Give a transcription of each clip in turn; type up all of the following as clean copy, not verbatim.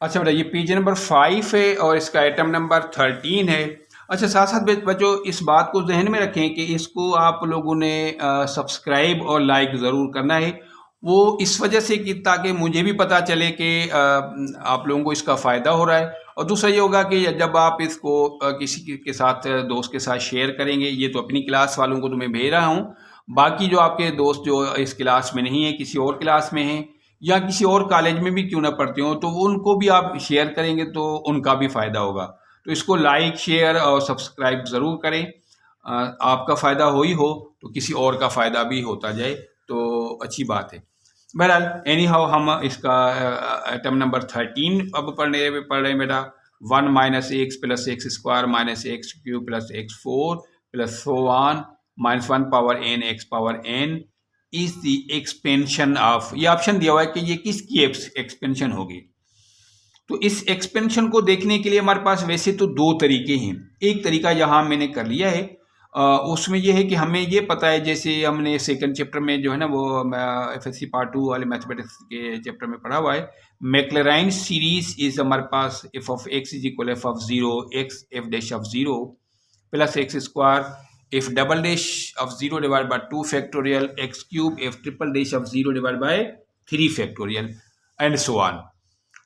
अच्छा बेटा, ये पेज नंबर 5 है और इसका आइटम नंबर 13 है। अच्छा, साथ साथ बच्चों इस बात को जहन में रखें कि इसको आप लोगों ने सब्सक्राइब और लाइक ज़रूर करना है। वो इस वजह से कि ताकि मुझे भी पता चले कि आप लोगों को इसका फ़ायदा हो रहा है, और दूसरा ये होगा कि जब आप इसको किसी के साथ, दोस्त के साथ शेयर करेंगे, ये तो अपनी क्लास वालों को तो मैं भेज रहा हूँ, बाकी जो आपके दोस्त जो इस क्लास में नहीं है, किसी और क्लास में हैं या किसी और कॉलेज में भी क्यों ना पढ़ते हो, तो वो उनको भी आप शेयर करेंगे तो उनका भी फ़ायदा होगा। तो इसको लाइक, शेयर और सब्सक्राइब ज़रूर करें। आपका फ़ायदा हो ही हो तो किसी और का फ़ायदा भी होता जाए तो अच्छी बात है। बहरहाल एनी हाउ हम इसका आइटम नंबर 13 अब पढ़ रहे हैं बेटा। 1 minus x plus x square minus x cube plus x four plus so on minus 1 power n x power n is the expansion of, ये ऑप्शन दिया हुआ है कि ये किसकी एक्सपेंशन होगी। तो इस एक्सपेंशन को देखने के लिए हमारे पास वैसे तो दो तरीके हैं। एक तरीका यहाँ मैंने कर लिया है, उसमें यह है कि हमें ये पता है, जैसे हमने सेकंड चैप्टर में जो है ना वो एफएससी पार्ट 2 वाले मैथमेटिक्स के चैप्टर में पढ़ा हुआ है। मैक्लैरेन सीरीज इज हमारे पास F of X is equal F of zero X F dash of zero plus x square f double dash of 0 divided by 2 factorial x cube f triple dash of 0 divided by 3 factorial and so on।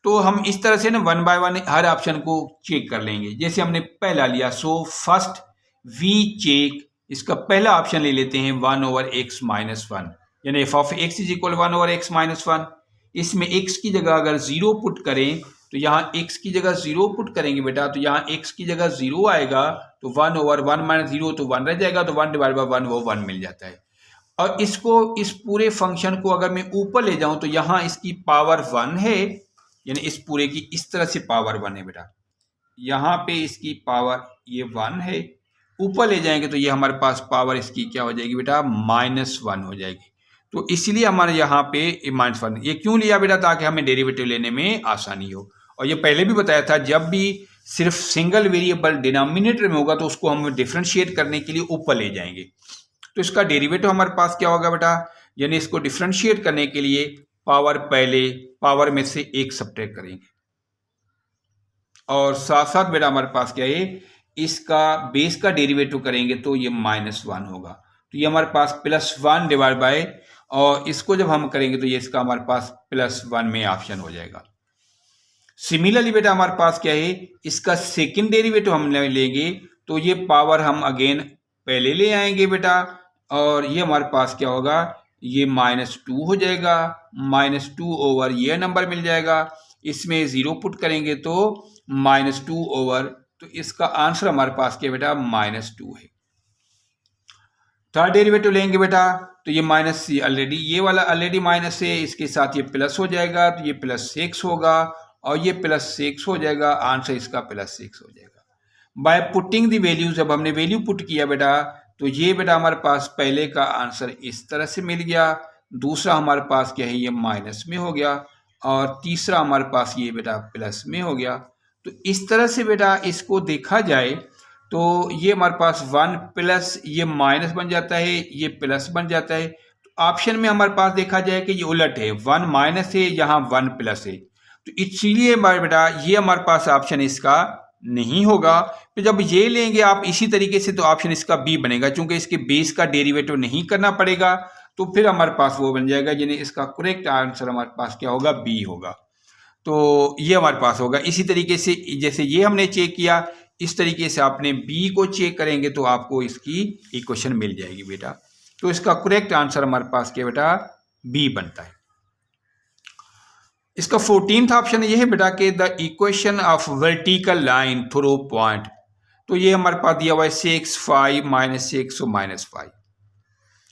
तो हम इस तरह से ना one by one her option को check कर लेंगे। जैसे हमने पहला लिया, सो फर्स्ट वी चेक, इसका पहला ऑप्शन ले लेते हैं 1 ओवर एक्स माइनस वन, यानी F of X is equal 1 over x minus one. इसमें एक्स की जगह अगर जीरो पुट करें तो यहाँ एक्स की जगह जीरो पुट करेंगे बेटा, तो यहाँ एक्स की जगह जीरो आएगा, तो 1 ओवर 1 माइनस जीरो तो 1 रह जाएगा, तो 1 डिवाइड बाई 1 वो 1 मिल जाता है। और इसको, इस पूरे फंक्शन को अगर मैं ऊपर ले जाऊं तो यहाँ इसकी पावर 1 है, यानी इस पूरे की इस तरह से पावर 1 है बेटा। यहाँ पे इसकी पावर ये 1 है, ऊपर ले जाएंगे तो ये हमारे पास पावर इसकी क्या हो जाएगी बेटा, -1 हो जाएगी। तो इसलिए हमारे यहाँ पे -1 ये क्यों लिया बेटा, ताकि हमें डेरिवेटिव लेने में आसानी हो। और ये पहले भी बताया था, जब भी सिर्फ सिंगल वेरिएबल डिनोमिनेटर में होगा तो उसको हम डिफ्रेंशिएट करने के लिए ऊपर ले जाएंगे। तो इसका डेरिवेटिव हमारे पास क्या होगा बेटा, यानी इसको डिफ्रेंशिएट करने के लिए पावर, पहले पावर में से एक सब्ट्रैक्ट करेंगे, और साथ साथ बेटा हमारे पास क्या है, इसका बेस का डेरिवेटिव करेंगे तो ये -1 होगा। तो ये हमारे पास +1 डिवाइड बाय, और इसको जब हम करेंगे तो ये इसका हमारे पास +1 में ऑप्शन हो जाएगा। सिमिलरली बेटा हमारे पास क्या है, इसका सेकंड डेरिवेटिव हम लेंगे तो ये पावर हम अगेन पहले ले आएंगे बेटा, और ये हमारे पास क्या होगा, ये -2 हो जाएगा, -2 ओवर ये नंबर मिल जाएगा, इसमें जीरो पुट करेंगे तो -2 ओवर, तो इसका आंसर हमारे पास क्या बेटा, -2 है। थर्ड डेरिवेटिव लेंगे बेटा तो ये माइनस, ऑलरेडी ये वाला ऑलरेडी माइनस है, इसके साथ ये प्लस हो जाएगा, तो ये +6 होगा, और ये +6 हो जाएगा, आंसर इसका +6 हो जाएगा। बाय पुटिंग दी वैल्यू, जब हमने वैल्यू पुट किया बेटा तो ये बेटा हमारे पास पहले का आंसर इस तरह से मिल गया, दूसरा हमारे पास क्या है, ये माइनस में हो गया, और तीसरा हमारे पास ये बेटा प्लस में हो गया। तो इस तरह से बेटा इसको देखा जाए तो ये हमारे पास 1 प्लस ये माइनस बन जाता है, ये प्लस बन जाता है। तो ऑप्शन में हमारे पास देखा जाए कि ये उलट है, 1 माइनस है, यहाँ 1 प्लस है, तो इसीलिए हमारे बेटा ये हमारे पास ऑप्शन इसका नहीं होगा। तो जब ये लेंगे आप इसी तरीके से तो ऑप्शन इसका बी बनेगा, क्योंकि इसके बेस का डेरिवेटिव नहीं करना पड़ेगा, तो फिर हमारे पास वो बन जाएगा, यानी इसका करेक्ट आंसर हमारे पास क्या होगा, बी होगा। तो ये हमारे पास होगा। इसी तरीके से जैसे ये हमने चेक किया, इस तरीके से आपने बी को चेक करेंगे तो आपको इसकी इक्वेशन मिल जाएगी बेटा। तो इसका करेक्ट आंसर हमारे पास क्या बेटा, बी बनता है। इसका 14th ऑप्शन ये है बेटा कि the equation of vertical line through point, तो ये हमारे पास दिया हुआ है 6 5 -6 और -5।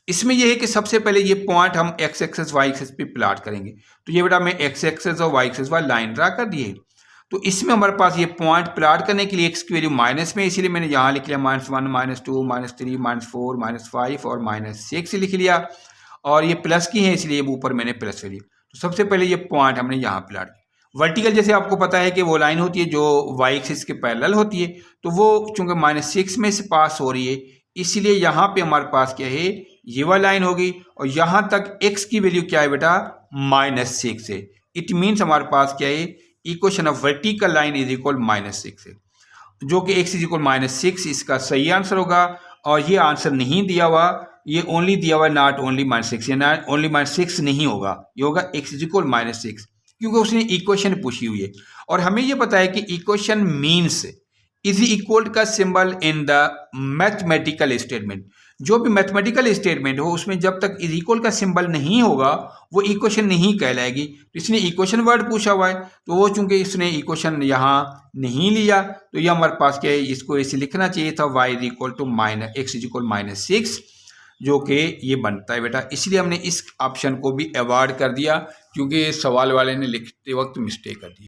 इसमें यह है कि सबसे पहले ये पॉइंट हम एक्स एक्सेस वाई एक्सेस पे प्लॉट करेंगे। तो ये बेटा मैं एक्स एक्सेस और वाई एक्सेस वाली लाइन ड्रा कर दी है। तो इसमें हमारे पास ये पॉइंट प्लॉट करने के लिए एक्स की वैल्यू माइनस में, इसीलिए मैंने यहाँ लिख लिया -1 -2 -3 -4 -5 और -6 लिख लिया, और ये प्लस की है इसलिए ऊपर मैंने प्लस ले लिया। तो सबसे पहले ये पॉइंट हमने यहाँ प्लॉट किया। वर्टिकल जैसे आपको पता है कि वो लाइन होती है जो वाई एक्सिस के पैरेलल होती है, तो वो चूंकि -6 में से पास हो रही है, इसलिए यहाँ पे हमारे पास क्या है, ये वाली लाइन होगी, और यहाँ तक x की वैल्यू क्या है बेटा, -6 है। इट मीन्स हमारे पास क्या है, equation of vertical line is equal -6 है, जो कि x इज इक्वल -6 इसका सही आंसर होगा। और ये आंसर नहीं दिया हुआ, ये ओनली दिया हुआ नॉट ओनली -6, ये नॉट ओनली -6 नहीं होगा, ये होगा x इज इक्वल -6, क्योंकि उसने इक्वेशन पूछी हुई है। और हमें ये पता है कि इक्वेशन मीन्स इज इक्वल का symbol in the mathematical statement. जो भी मैथमेटिकल स्टेटमेंट हो उसमें जब तक इज इक्वल का सिंबल नहीं होगा वो इक्वेशन नहीं कहलाएगी। तो इसने इक्वेशन वर्ड पूछा हुआ है, तो वो चूंकि इसने इक्वेशन यहाँ नहीं लिया, तो ये हमारे पास क्या है, इसको ऐसे लिखना चाहिए था y is equal to x is equal -6, जो कि ये बनता है बेटा। इसलिए हमने इस ऑप्शन को भी अवॉइड कर दिया, क्योंकि सवाल वाले ने लिखते वक्त मिस्टेक कर दी।